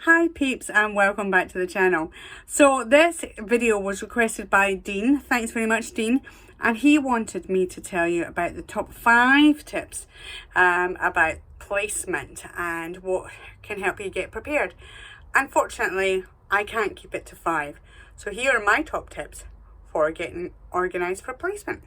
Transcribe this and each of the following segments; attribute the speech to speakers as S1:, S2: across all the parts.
S1: Hi peeps and welcome back to the channel. So this video was requested by Dean. Thanks very much, Dean. And he wanted me to tell you about the top 5 tips about placement and what can help you get prepared. Unfortunately, I can't keep it to 5. So here are my top tips for getting organised for placement.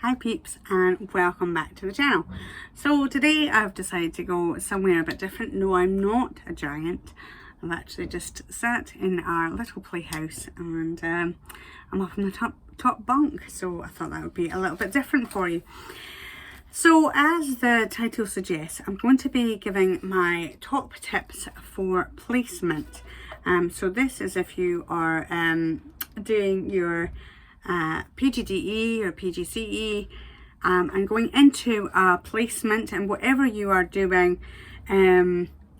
S1: Hi peeps and welcome back to the channel. So today I've decided to go somewhere a bit different. No, I'm not a giant. I've actually just sat in our little playhouse and I'm up in the top bunk, so I thought that would be a little bit different for you. So as the title suggests, I'm going to be giving my top tips for placement. So this is if you are doing your PGDE or PGCE and going into a placement, and whatever you are doing,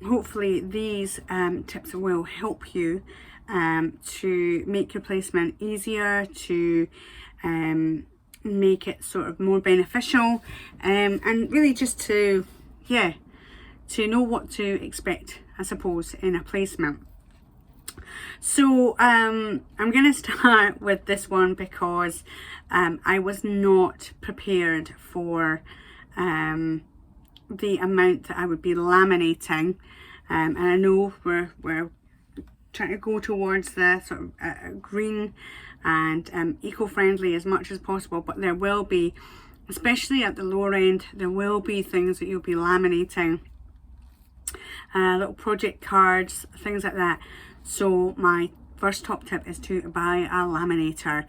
S1: hopefully these tips will help you to make your placement easier, to make it sort of more beneficial, and really just to know what to expect, I suppose, in a placement. So I'm going to start with this one because I was not prepared for the amount that I would be laminating, and I know we're trying to go towards the sort of green and eco-friendly as much as possible, but there will be, especially at the lower end, there will be things that you'll be laminating, little project cards, things like that. So my first top tip is to buy a laminator.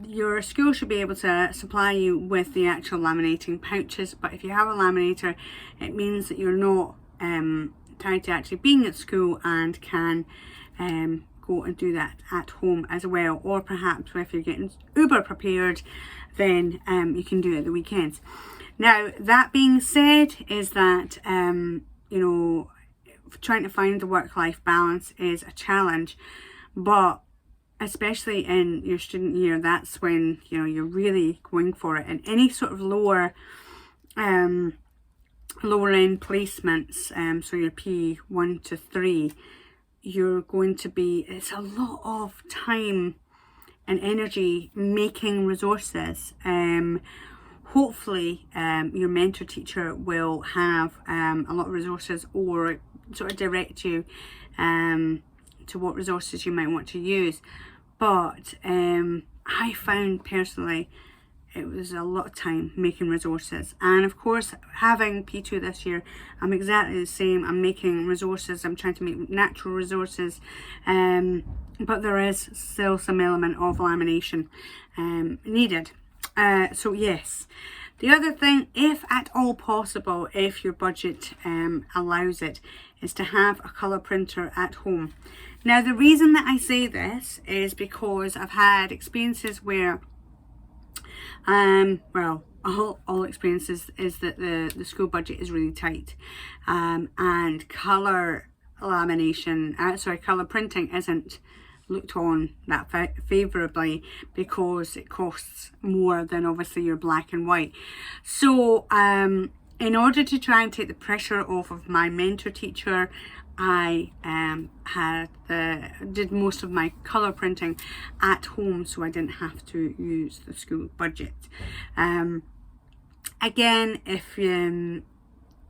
S1: Your school should be able to supply you with the actual laminating pouches, but if you have a laminator, it means that you're not tied to actually being at school and can go and do that at home as well. Or perhaps if you're getting uber prepared, then you can do it at the weekends. Now, that being said, is that you know, trying to find the work-life balance is a challenge, but especially in your student year, that's when, you know, you're really going for it. And any sort of lower end placements, so your P1 to 3, you're going to be, it's a lot of time and energy making resources. Hopefully your mentor teacher will have a lot of resources, or sort of direct you to what resources you might want to use. But I found personally it was a lot of time making resources, and of course having P2 this year, I'm exactly the same. I'm making resources, I'm trying to make natural resources, but there is still some element of lamination needed. So yes, the other thing, if at all possible, if your budget allows it, is to have a colour printer at home. Now, the reason that I say this is because I've had experiences where, well, all experiences is that the school budget is really tight, and colour printing isn't looked on that favourably because it costs more than obviously your black and white. So in order to try and take the pressure off of my mentor teacher, I did most of my colour printing at home, so I didn't have to use the school budget. Again, if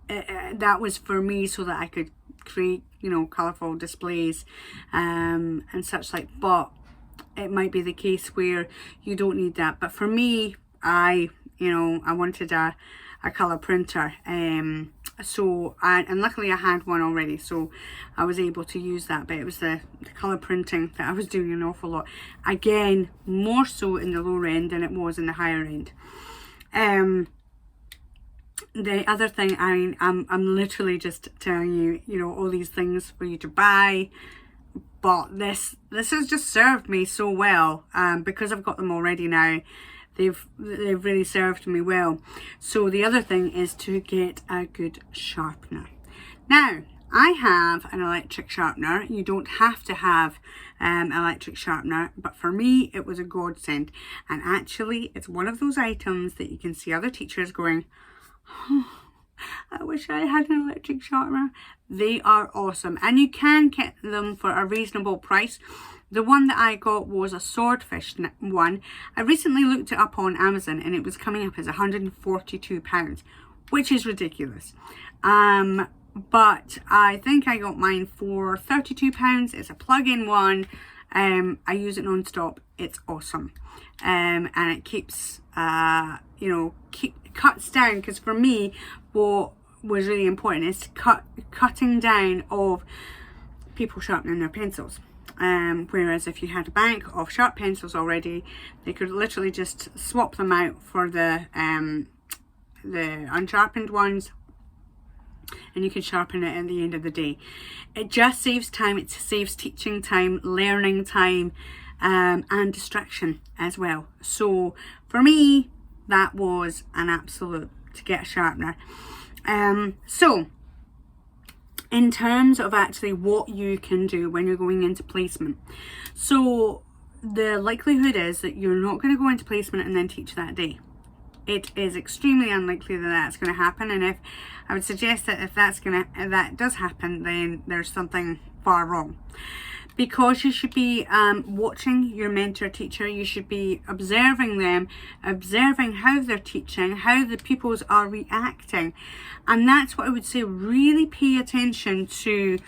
S1: that was for me so that I could create, you know, colourful displays and such like, but it might be the case where you don't need that. But for me, I wanted a colour printer, so and luckily I had one already, so I was able to use that. But it was the colour printing that I was doing an awful lot, again more so in the lower end than it was in the higher end. The other thing, I mean, I'm literally just telling you, you know, all these things for you to buy, but this has just served me so well, because I've got them already now. They've really served me well. So the other thing is to get a good sharpener. Now, I have an electric sharpener. You don't have to have electric sharpener, but for me it was a godsend. And actually it's one of those items that you can see other teachers going, oh, I wish I had an electric sharpener. They are awesome, and you can get them for a reasonable price. The one that I got was a swordfish one. I recently looked it up on Amazon and it was coming up as £142, which is ridiculous. But I think I got mine for £32. It's a plug-in one. I use it non-stop. It's awesome. And it keeps, cuts down, because for me, what was really important is cutting down of people sharpening their pencils. Whereas if you had a bank of sharp pencils already, they could literally just swap them out for the unsharpened ones, and you can sharpen it at the end of the day. It just saves time. It saves teaching time, learning time, and distraction as well. So for me, that was an absolute to get a sharpener. So in terms of actually what you can do when you're going into placement, so the likelihood is that you're not going to go into placement and then teach that day. It is extremely unlikely that that's going to happen, and if I would suggest that if that does happen, then there's something far wrong. Because you should be watching your mentor teacher, you should be observing them, observing how they're teaching, how the pupils are reacting. And that's what I would say, really pay attention to,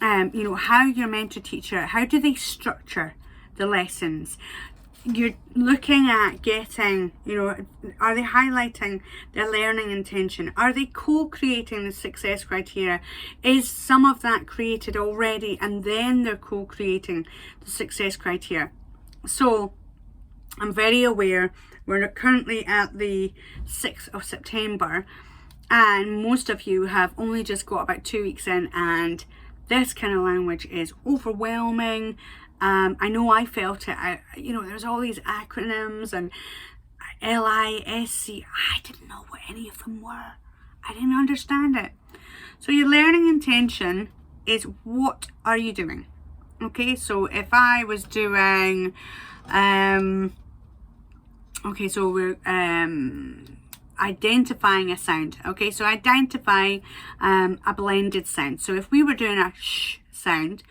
S1: how your mentor teacher, how do they structure the lessons? You're looking at getting, are they highlighting their learning intention? Are they co-creating the success criteria? Is some of that created already and then they're co-creating the success criteria? So I'm very aware we're currently at the 6th of September and most of you have only just got about 2 weeks in, and this kind of language is overwhelming. I know I felt it. There's all these acronyms and LISC. I didn't know what any of them were. I didn't understand it. So your learning intention is, what are you doing? Okay, so if I was doing, so we're identifying a sound. Okay, so identifying a blended sound. So if we were doing a sh sound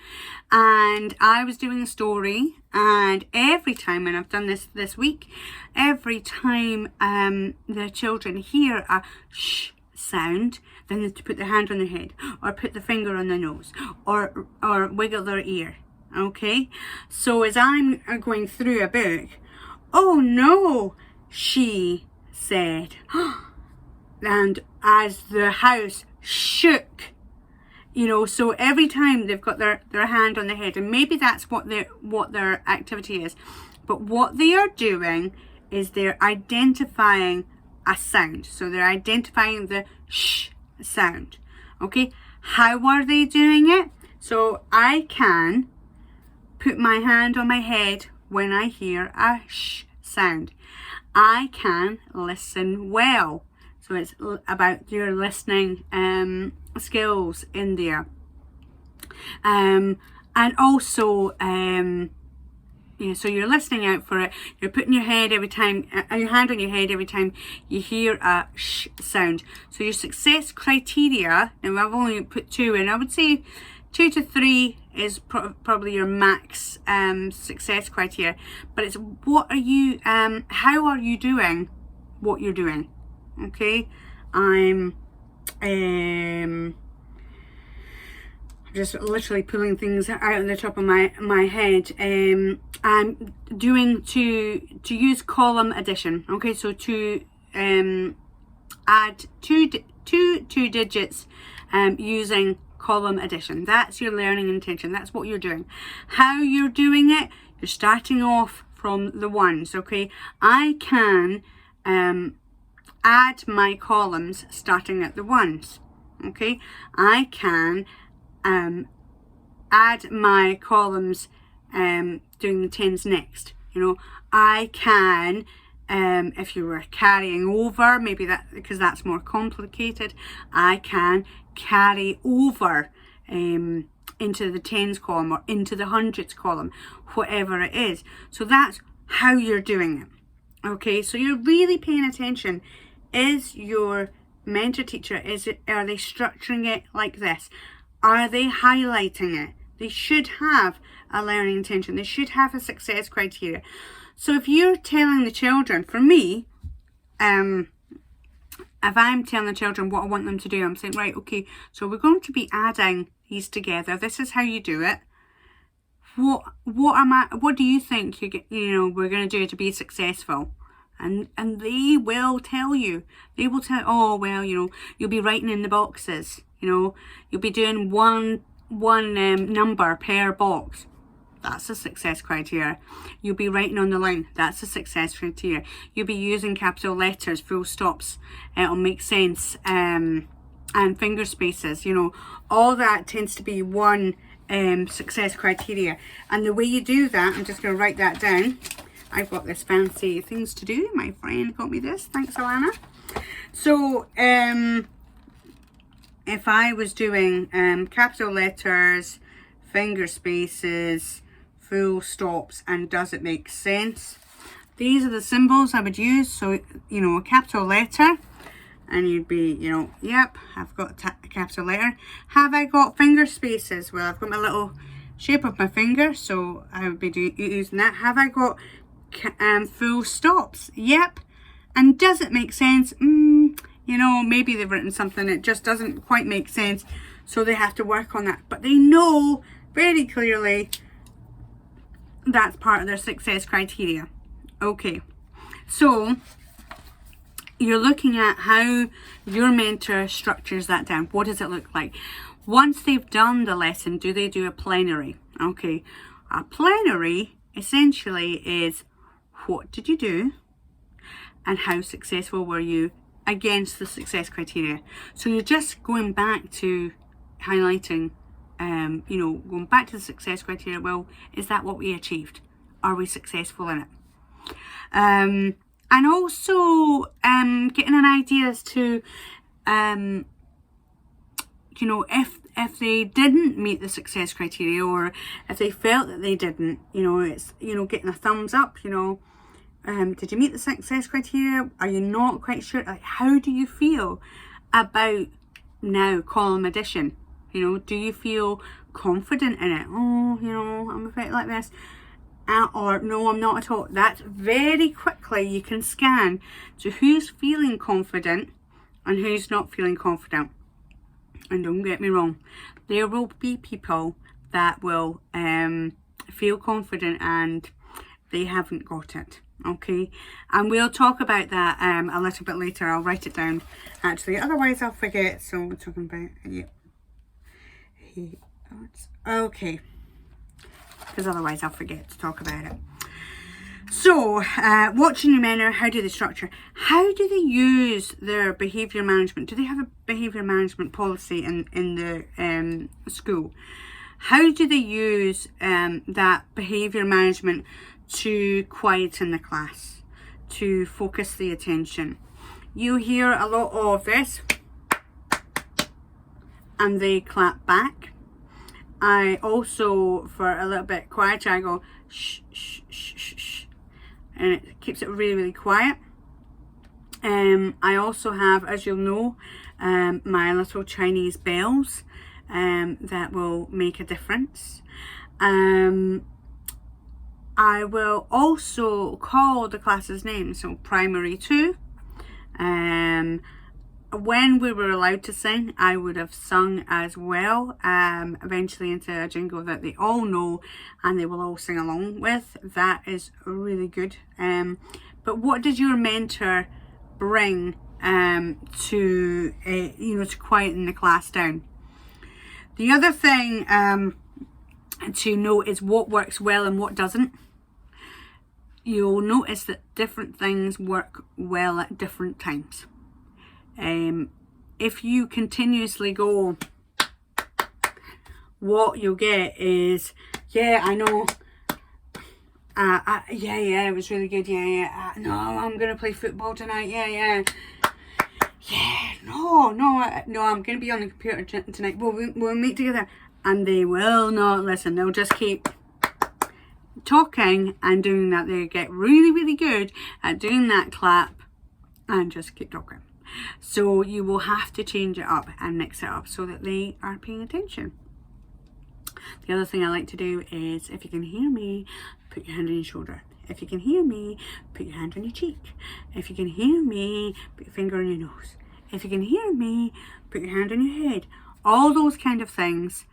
S1: and I was doing a story, and every time, and I've done this week, every time the children hear a sh sound, then they have to put their hand on their head or put their finger on their nose or wiggle their ear. Okay, so as I'm going through a book, oh no, she said, and as the house shook, so every time they've got their hand on their head, and maybe that's what their activity is, but what they are doing is they're identifying a sound. So they're identifying the sh sound. Okay, how are they doing it? So I can put my hand on my head when I hear a sh sound. I can listen well. So it's about your listening skills in there. And also, so you're listening out for it. You're putting your head every time, your hand on your head every time you hear a sh sound. So your success criteria, and I've only put 2 in, I would say 2 to 3 is probably your max success criteria. But it's what are you, how are you doing what you're doing? Okay, I'm just literally pulling things out of the top of my head. I'm doing to use column addition. Okay, so to add two digits using column addition. That's your learning intention. That's what you're doing. How you're doing it, you're starting off from the ones. Okay, I can add my columns starting at the ones. Okay, I can add my columns doing the tens next. You know, I can, if you were carrying over, maybe that, because that's more complicated, I can carry over into the tens column or into the hundreds column, whatever it is. So that's how you're doing it. Okay, so you're really paying attention. Is your mentor teacher, are they structuring it like this? Are they highlighting it? They should have a learning intention. They should have a success criteria. So if you're telling the children, for me, if I'm telling the children what I want them to do, I'm saying, right, okay, so we're going to be adding these together. This is how you do it. What do you think we're going to do to be successful? And they will tell you. They will tell, oh well, you'll be writing in the boxes. You'll be doing one number per box. That's a success criteria. You'll be writing on the line. That's a success criteria. You'll be using capital letters, full stops. It'll make sense. And finger spaces. All that tends to be one success criteria. And the way you do that, I'm just going to write that down. I've got this fancy things to do. My friend got me this. Thanks, Alana. So, if I was doing capital letters, finger spaces, full stops, and does it make sense? These are the symbols I would use. So, a capital letter, and you'd be, yep, I've got a capital letter. Have I got finger spaces? Well, I've got my little shape of my finger, so I would be using that. Have I got full stops? Yep. And does it make sense? Maybe they've written something that just doesn't quite make sense, so they have to work on that. But they know very clearly that's part of their success criteria. Okay, so you're looking at how your mentor structures that down. What does it look like? Once they've done the lesson, do they do a plenary? Okay, a plenary essentially is, what did you do and how successful were you against the success criteria? So you're just going back to highlighting, going back to the success criteria. Well, is that what we achieved? Are we successful in it? And also getting an idea as to, if they didn't meet the success criteria, or if they felt that they didn't, it's, getting a thumbs up, did you meet the success criteria? Are you not quite sure? Like, how do you feel about now column addition? Do you feel confident in it? Oh, I'm a bit like this. Or no, I'm not at all. That's very quickly you can scan to who's feeling confident and who's not feeling confident. And don't get me wrong, there will be people that will feel confident and they haven't got it. Okay, and we'll talk about that a little bit later. I'll write it down actually, otherwise I'll forget. So we're talking about okay, because otherwise I'll forget to talk about it. So watching your mentor, how do they structure? How do they use their behaviour management? Do they have a behaviour management policy in the school? How do they use that behaviour management to quieten the class, to focus the attention? You hear a lot of this, and they clap back. I also, for a little bit quieter, I go shh, shh, shh, shh, shh, and it keeps it really, really quiet. I also have, as you'll know, my little Chinese bells that will make a difference. I will also call the class's name, so primary 2. When we were allowed to sing, I would have sung as well, eventually into a jingle that they all know and they will all sing along with. That is really good. But what does your mentor bring to quieten the class down? The other thing to note is what works well and what doesn't. You'll notice that different things work well at different times. If you continuously go what you'll get is, yeah, I know, yeah, it was really good, no, I'm going to play football tonight, yeah, no, I'm going to be on the computer tonight, we'll meet together. And they will not listen. They'll just keep talking and doing that. They get really, really good at doing that clap and just keep talking. So you will have to change it up and mix it up so that they are paying attention. The other thing I like to do is, if you can hear me, put your hand on your shoulder. If you can hear me, put your hand on your cheek. If you can hear me, put your finger on your nose. If you can hear me, put your hand on your head. All those kind of things.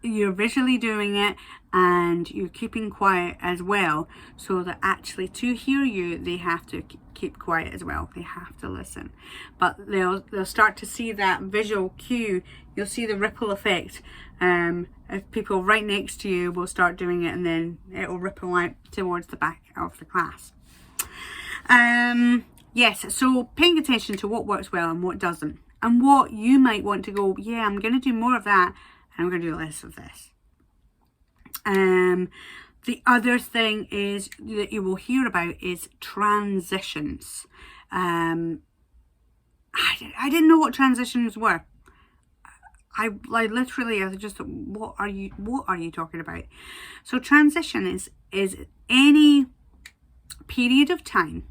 S1: You're visually doing it and you're keeping quiet as well, so that actually to hear you they have to keep quiet as well. They have to listen, but they'll start to see that visual cue. You'll see the ripple effect. If people right next to you will start doing it, and then it'll ripple out towards the back of the class. Yes, so paying attention to what works well and what doesn't. And what you might want to go, yeah, I'm going to do more of that and I'm going to do less of this. The other thing is that you will hear about is transitions. I didn't know what transitions were. I was just, what are you talking about? So transition is any period of time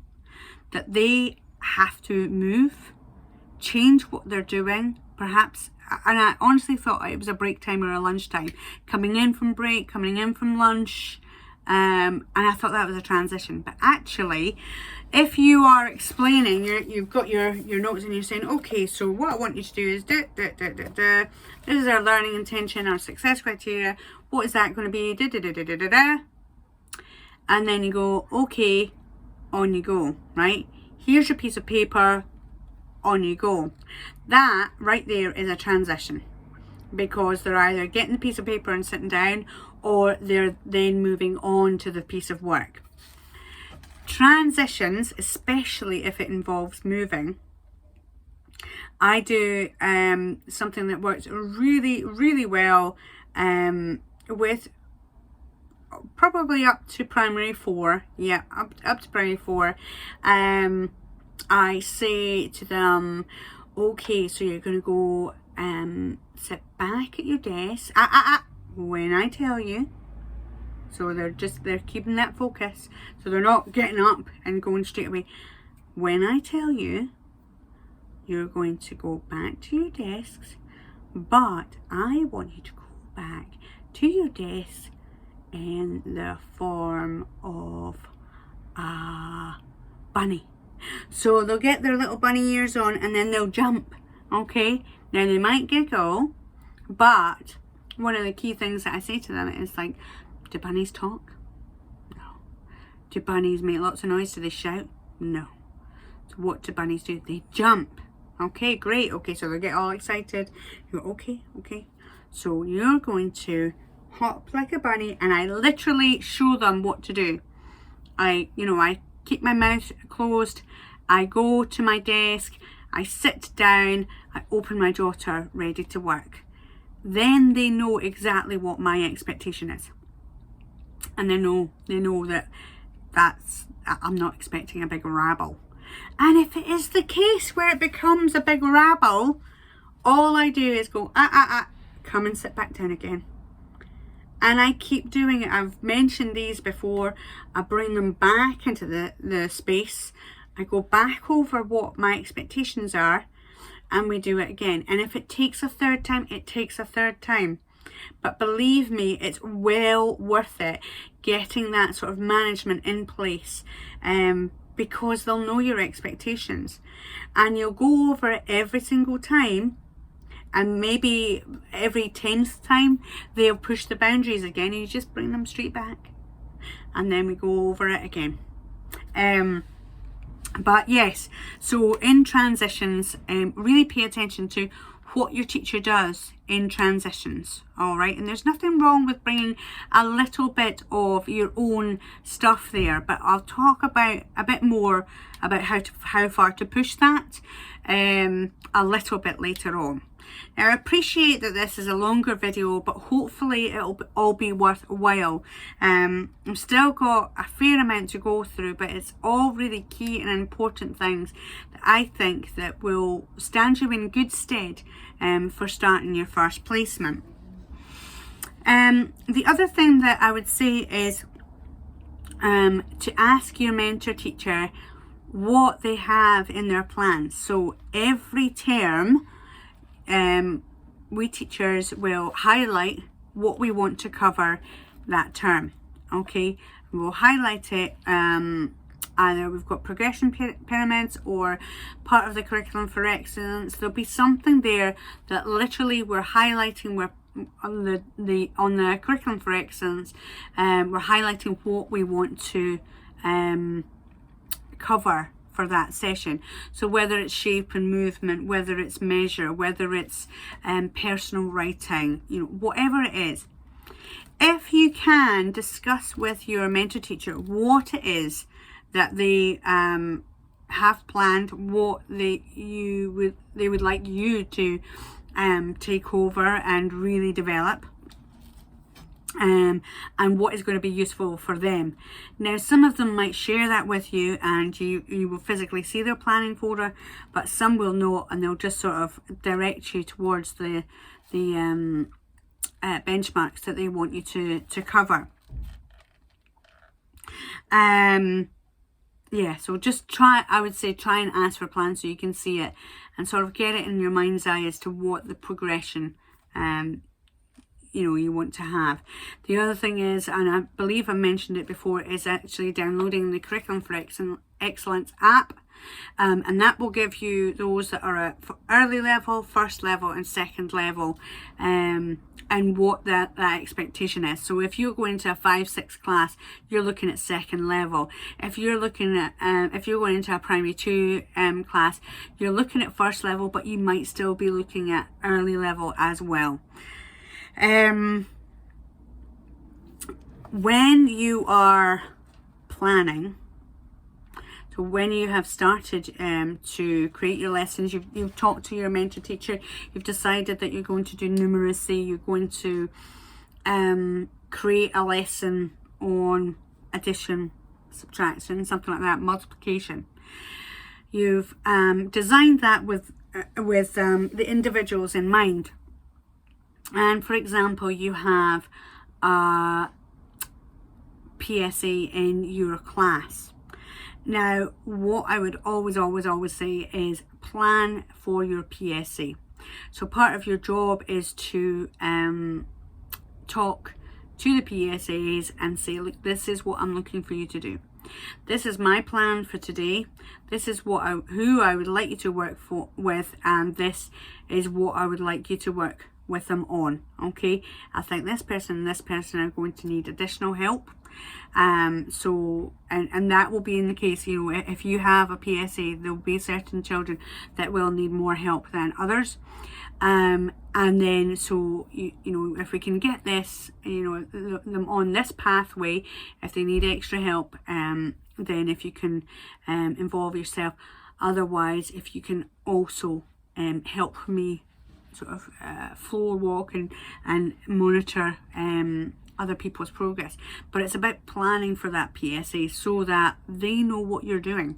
S1: that they have to move, change what they're doing, perhaps, and I honestly thought it was a break time or a lunch time, coming in from break, coming in from lunch, and I thought that was a transition. But actually, if you are explaining, you've got your notes and you're saying, okay, so what I want you to do is this is our learning intention, our success criteria, what is that going to be, and then you go, okay, on you go, right? Here's your piece of paper, on you go. That right there is a transition, because they're either getting the piece of paper and sitting down, or they're then moving on to the piece of work. Transitions, especially if it involves moving, I do something that works really, really well with probably up to primary 4. Yeah, up to primary 4. I say to them, okay, so you're going to go sit back at your desk when I tell you. So they're keeping that focus, so they're not getting up and going straight away. When I tell you, you're going to go back to your desks, but I want you to go back to your desk in the form of a bunny. So they'll get their little bunny ears on and then they'll jump. Okay, now they might giggle, but one of the key things that I say to them is like, do bunnies talk? No. Do bunnies make lots of noise? Do they shout? No. So what do bunnies do? They jump. Okay, great. Okay, so they get all excited. You go, okay. So you're going to hop like a bunny, and I literally show them what to do. I keep my mouth closed. I go to my desk. I sit down. I open my jotter, ready to work. Then they know exactly what my expectation is. And they know that I'm not expecting a big rabble. And if it is the case where it becomes a big rabble, all I do is go, come and sit back down again. And I keep doing it. I've mentioned these before. I bring them back into the space. I go back over what my expectations are, and we do it again. And if it takes a third time, it takes a third time. But believe me, it's well worth it getting that sort of management in place, because they'll know your expectations, and you'll go over it every single time, and maybe every 10th time they'll push the boundaries again, and you just bring them straight back, and then we go over it again. But yes, so in transitions, really pay attention to what your teacher does in transitions, all right? And there's nothing wrong with bringing a little bit of your own stuff there, but I'll talk about a bit more about how far to push that a little bit later on. Now, I appreciate that this is a longer video, but hopefully it'll all be worthwhile. I've still got a fair amount to go through, but it's all really key and important things that I think that will stand you in good stead for starting your first placement. The other thing that I would say is to ask your mentor teacher what they have in their plans. So every term, we teachers will highlight what we want to cover that term. Okay, we'll highlight it. Either we've got progression pyramids or part of the curriculum for excellence. There'll be something there that literally we're highlighting. We're on the curriculum for excellence. We're highlighting what we want to cover for that session. So whether it's shape and movement, whether it's measure, whether it's personal writing, whatever it is, if you can discuss with your mentor teacher what it is that they have planned, what they would like you to take over and really develop, and what is going to be useful for them. Now, some of them might share that with you and you will physically see their planning folder, but some will not, and they'll just sort of direct you towards the benchmarks that they want you to cover. Yeah, so just try and ask for plans so you can see it and sort of get it in your mind's eye as to what the progression you want to have. The other thing is, and I believe I mentioned it before, is actually downloading the Curriculum for Excellence app, and that will give you those that are at early level, first level and second level, and what that expectation is. So if you're going to a 5-6 class, you're looking at second level. If you're looking at if you're going into a primary 2 class, you're looking at first level, but you might still be looking at early level as well. When you are planning, so when you have started to create your lessons, you've talked to your mentor teacher, you've decided that you're going to do numeracy, you're going to create a lesson on addition, subtraction, something like that, multiplication. You've designed that with the individuals in mind. And for example, you have a PSA in your class. Now, what I would always say is plan for your PSA. So part of your job is to talk to the PSAs and say, look, this is what I'm looking for you to do. This is my plan for today. This is who I would like you to work with, and this is what I would like you to work with them on. Okay, I think this person and this person are going to need additional help. So that will be in the case, if you have a PSA, there will be certain children that will need more help than others. And then so if we can get this, them on this pathway, if they need extra help, then if you can involve yourself. Otherwise, if you can also help me sort of floor walk and monitor other people's progress. But it's about planning for that PSA so that they know what you're doing,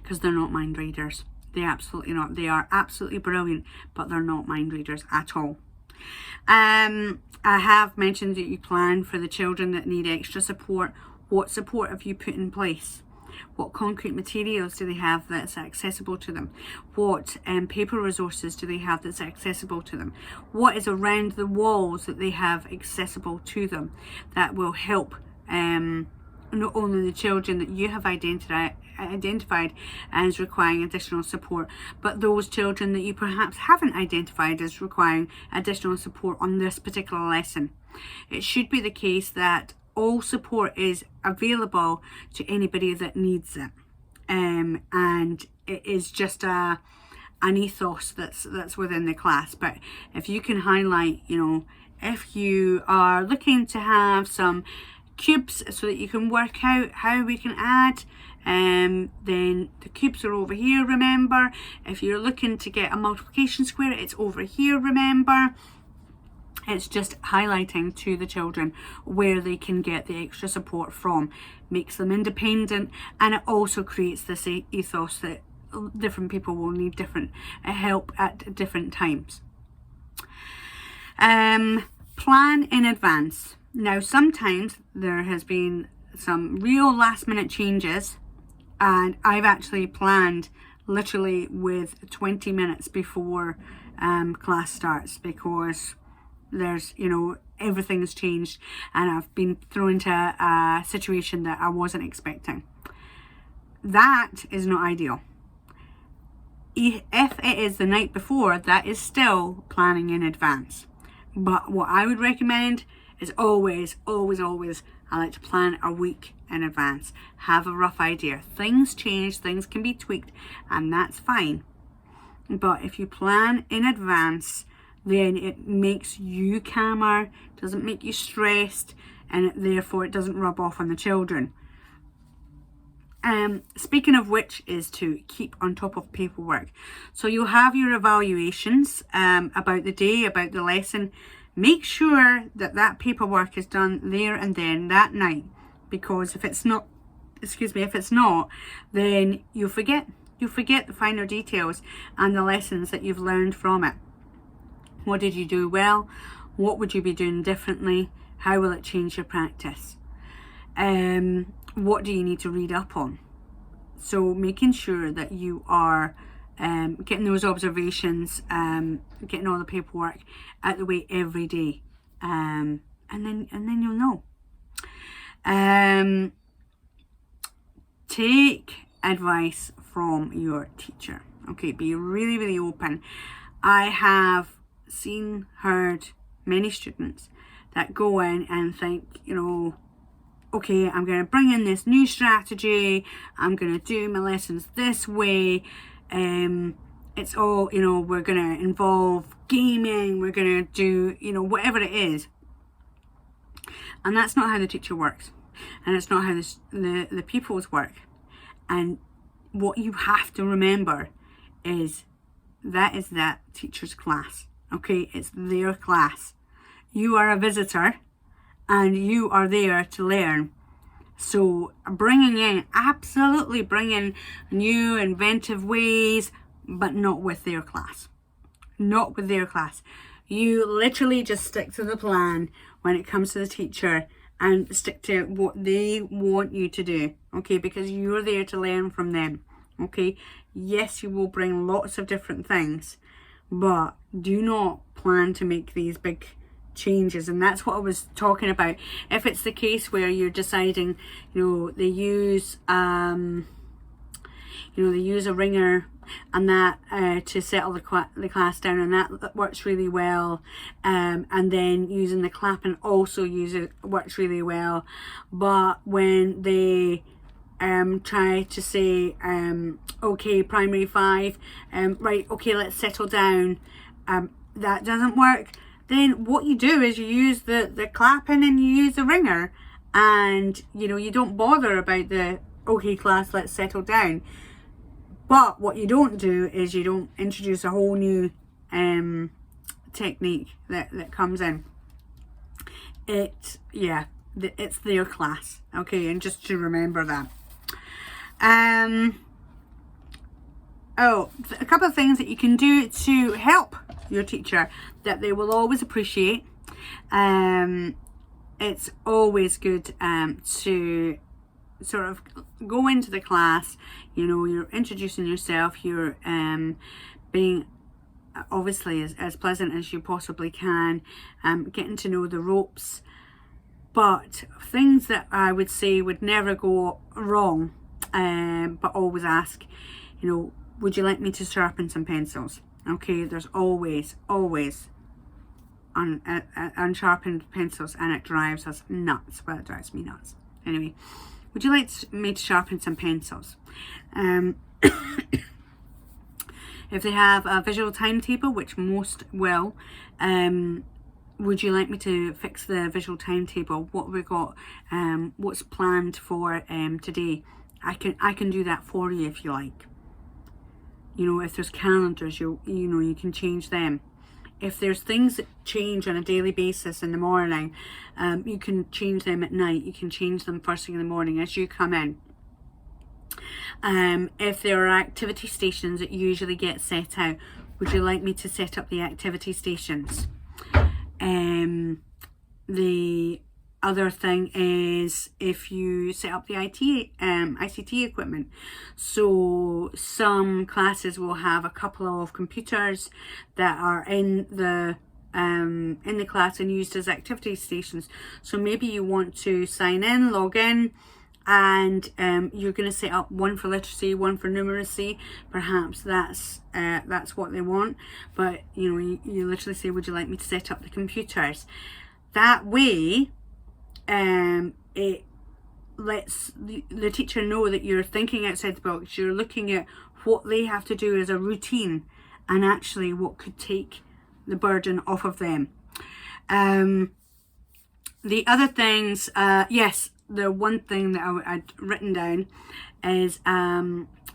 S1: because they're not mind readers. They absolutely not. They are absolutely brilliant, but they're not mind readers at all. I have mentioned that you plan for the children that need extra support. What support have you put in place? What concrete materials do they have that's accessible to them? What paper resources do they have that's accessible to them? What is around the walls that they have accessible to them that will help not only the children that you have identified as requiring additional support, but those children that you perhaps haven't identified as requiring additional support on this particular lesson. It should be the case that all support is available to anybody that needs it, and it is just an ethos that's within the class. But if you can highlight, if you are looking to have some cubes so that you can work out how we can add. Then the cubes are over here, remember. If you're looking to get a multiplication square, it's over here, remember. It's just highlighting to the children where they can get the extra support from. Makes them independent, and it also creates this ethos that different people will need different help at different times. Plan in advance. Now, sometimes there has been some real last minute changes, and I've actually planned literally with 20 minutes before class starts, because there's, everything's changed and I've been thrown into a situation that I wasn't expecting. That is not ideal. If it is the night before, that is still planning in advance. But what I would recommend is always, I like to plan a week in advance. Have a rough idea. Things change, things can be tweaked, and that's fine. But if you plan in advance, then it makes you calmer, doesn't make you stressed, and therefore it doesn't rub off on the children. Speaking of which is to keep on top of paperwork. So you'll have your evaluations about the day, about the lesson. Make sure that that paperwork is done there and then that night, because if it's not, then you'll forget the finer details and the lessons that you've learned from it. What did you do well? What would you be doing differently? How will it change your practice? What do you need to read up on? So making sure that you are getting those observations, getting all the paperwork out the way every day, and then you'll know. Take advice from your teacher. Okay, be really open. I have heard many students that go in and think, okay, I'm going to bring in this new strategy, I'm going to do my lessons this way, it's all, we're going to involve gaming, we're going to do, whatever it is. And that's not how the teacher works, and it's not how the pupils work. And what you have to remember is that teacher's class. Okay, it's their class. You are a visitor and you are there to learn. So absolutely bring in new inventive ways, but not with their class. Not with their class. You literally just stick to the plan when it comes to the teacher, and stick to what they want you to do. Okay, because you're there to learn from them. Okay, yes, you will bring lots of different things, but do not plan to make these big changes. And that's what I was talking about. If it's the case where you're deciding, they use a ringer and that to settle the class down, and that works really well, and then using the clapping also works really well. But when they try to say, okay, primary 5, right, okay, let's settle down, that doesn't work, then what you do is you use the clapping and you use the ringer, and you don't bother about the, okay class, let's settle down. But what you don't do is you don't introduce a whole new technique that comes in. It's their class, okay, and just to remember that. A couple of things that you can do to help your teacher that they will always appreciate. It's always good to sort of go into the class, you're introducing yourself, you're being obviously as pleasant as you possibly can, getting to know the ropes. But things that I would say would never go wrong, but always ask, would you like me to sharpen some pencils? Okay, there's always unsharpened pencils, and it drives us nuts. Well, it drives me nuts. Anyway, would you like me to sharpen some pencils? If they have a visual timetable, which most will, would you like me to fix the visual timetable? What have we got? What's planned for today? I can do that for you if you like. You know, if there's calendars, you can change them. If there's things that change on a daily basis in the morning, you can change them at night. You can change them first thing in the morning as you come in. If there are activity stations that usually get set out, would you like me to set up the activity stations? The other thing is if you set up the ICT equipment. So some classes will have a couple of computers that are in the class and used as activity stations. So maybe you want to sign in, log in, and you're going to set up one for literacy, one for numeracy. Perhaps that's what they want, but you literally say, would you like me to set up the computers? That way it lets the teacher know that you're thinking outside the box. You're looking at what they have to do as a routine and actually what could take the burden off of them. The other things, yes, the one thing that I'd written down is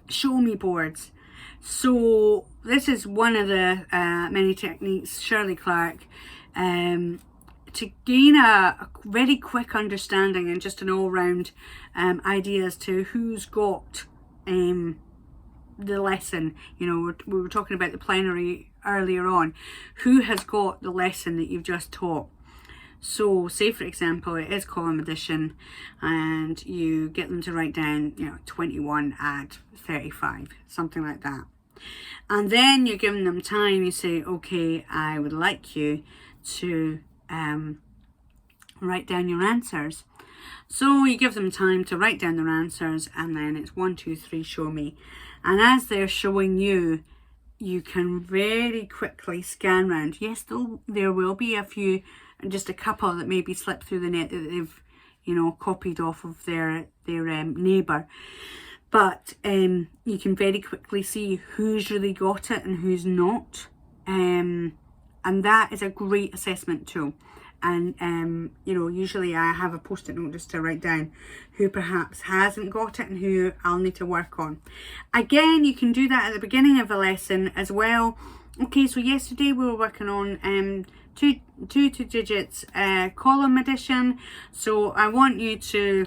S1: show me boards. So this is one of the many techniques, Shirley Clark, to gain a very quick understanding and just an all-round idea as to who's got the lesson. We were talking about the plenary earlier on. Who has got the lesson that you've just taught? So say for example it is column addition and you get them to write down 21 add 35, something like that, and then you're giving them time. You say, okay, I would like you to write down your answers. So you give them time to write down their answers, and then it's 1, 2, 3, show me. And as they're showing you, you can very quickly scan round. Yes, there will be a few, just a couple that maybe slip through the net that they've copied off of their neighbour, but you can very quickly see who's really got it and who's not, and that is a great assessment tool. And usually I have a post-it note just to write down who perhaps hasn't got it and who I'll need to work on. Again, you can do that at the beginning of a lesson as well. Okay, so yesterday we were working on two digits column addition. So I want you to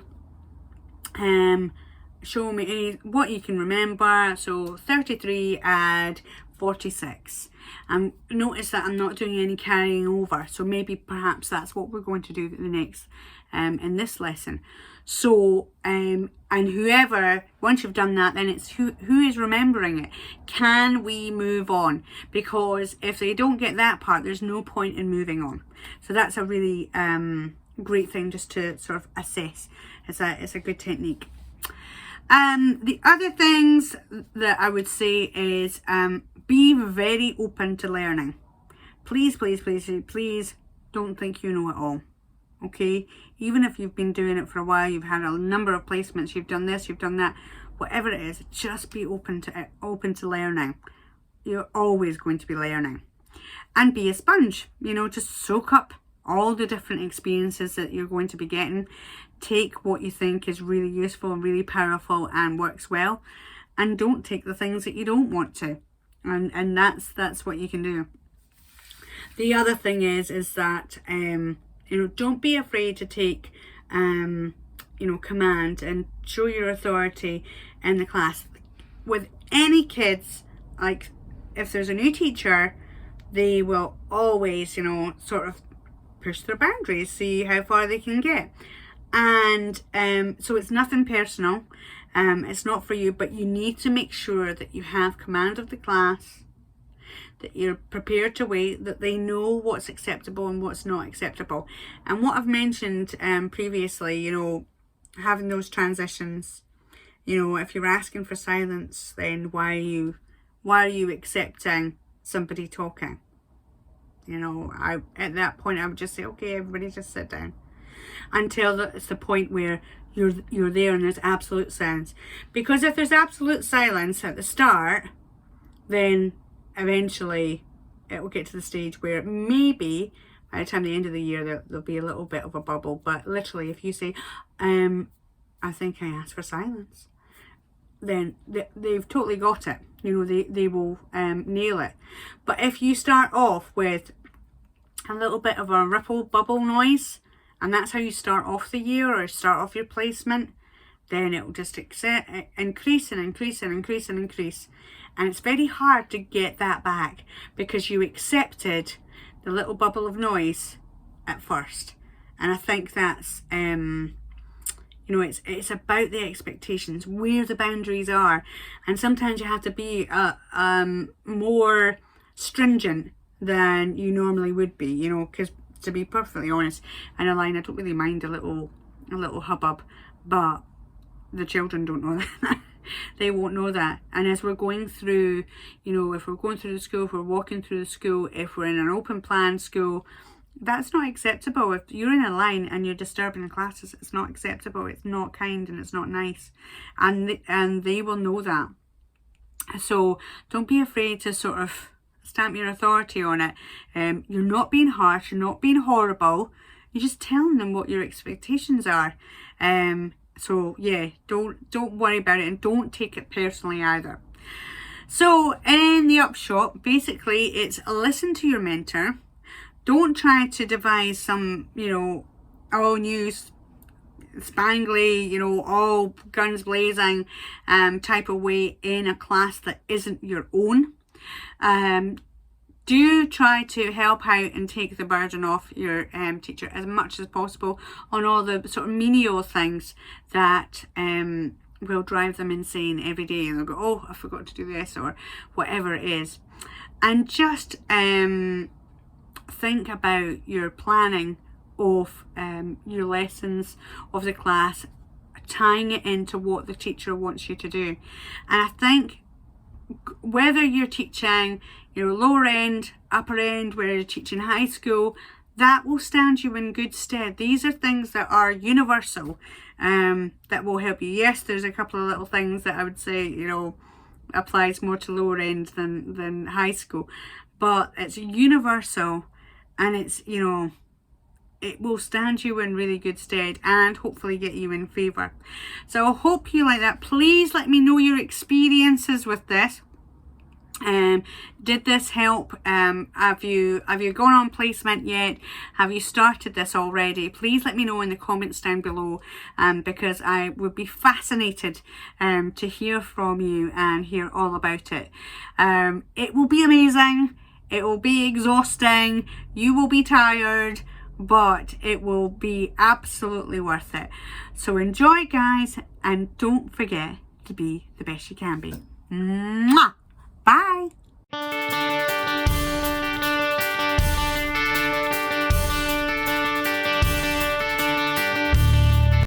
S1: show me what you can remember. So 33 add 46. And notice that I'm not doing any carrying over. So maybe perhaps that's what we're going to do the next in this lesson. So and whoever, once you've done that, then it's who is remembering it. Can we move on? Because if they don't get that part, there's no point in moving on. So that's a really great thing just to sort of assess. It's a good technique. The other things that I would say is be very open to learning. Please, please, please, please don't think you know it all. Okay, even if you've been doing it for a while, you've had a number of placements, you've done this, you've done that, whatever it is, just be open to learning. You're always going to be learning. And be a sponge, just soak up all the different experiences that you're going to be getting. Take what you think is really useful and really powerful and works well, and don't take the things that you don't want to. And that's what you can do. The other thing is that don't be afraid to take command and show your authority in the class. With any kids, like if there's a new teacher, they will always sort of push their boundaries, see how far they can get. And so it's nothing personal. It's not for you, but you need to make sure that you have command of the class, that you're prepared to wait, that they know what's acceptable and what's not acceptable. And what I've mentioned previously, having those transitions, if you're asking for silence, then why are you accepting somebody talking? At that point I would just say, okay, everybody just sit down, until it's the point where you're there and there's absolute silence. Because if there's absolute silence at the start, then eventually it will get to the stage where maybe by the time the end of the year, there'll be a little bit of a bubble. But literally, if you say, I think I asked for silence, then they've totally got it. You know, they will nail it. But if you start off with a little bit of a ripple bubble noise, and that's how you start off the year or start off your placement, then it will just increase and increase and increase and increase. And it's very hard to get that back because you accepted the little bubble of noise at first. And I think that's, you know, it's about the expectations, where the boundaries are. And sometimes you have to be more stringent than you normally would be, you know, because to be perfectly honest, in a line, I don't really mind a little hubbub, but the children don't know that. They won't know that. And as we're going through, you know, if we're going through the school, if we're walking through the school, if we're in an open plan school, that's not acceptable. If you're in a line and you're disturbing the classes, it's not acceptable. It's not kind and it's not nice. And they will know that. So don't be afraid to sort of stamp your authority on it. You're not being harsh, you're not being horrible. You're just telling them what your expectations are. So yeah, don't worry about it, and don't take it personally either. So in the upshot, basically it's listen to your mentor. Don't try to devise some, you know, all new spangly, you know, all guns blazing type of way in a class that isn't your own. Do try to help out and take the burden off your teacher as much as possible on all the sort of menial things that will drive them insane every day. And they'll go, oh, I forgot to do this, or whatever it is. And just think about your planning of your lessons, of the class, tying it into what the teacher wants you to do. And I think whether you're teaching, you know, lower end, upper end, whether you're teaching high school, that will stand you in good stead. These are things that are universal, that will help you. Yes, there's a couple of little things that I would say, you know, applies more to lower end than high school, but it's universal, and it's, you know, it will stand you in really good stead and hopefully get you in favour. So I hope you like that. Please let me know your experiences with this. Did this help? Have you gone on placement yet? Have you started this already? Please let me know in the comments down below, because I would be fascinated to hear from you and hear all about it. It will be amazing. It will be exhausting. You will be tired, but it will be absolutely worth it. So enjoy, guys, and don't forget to be the best you can be. Mwah! Bye!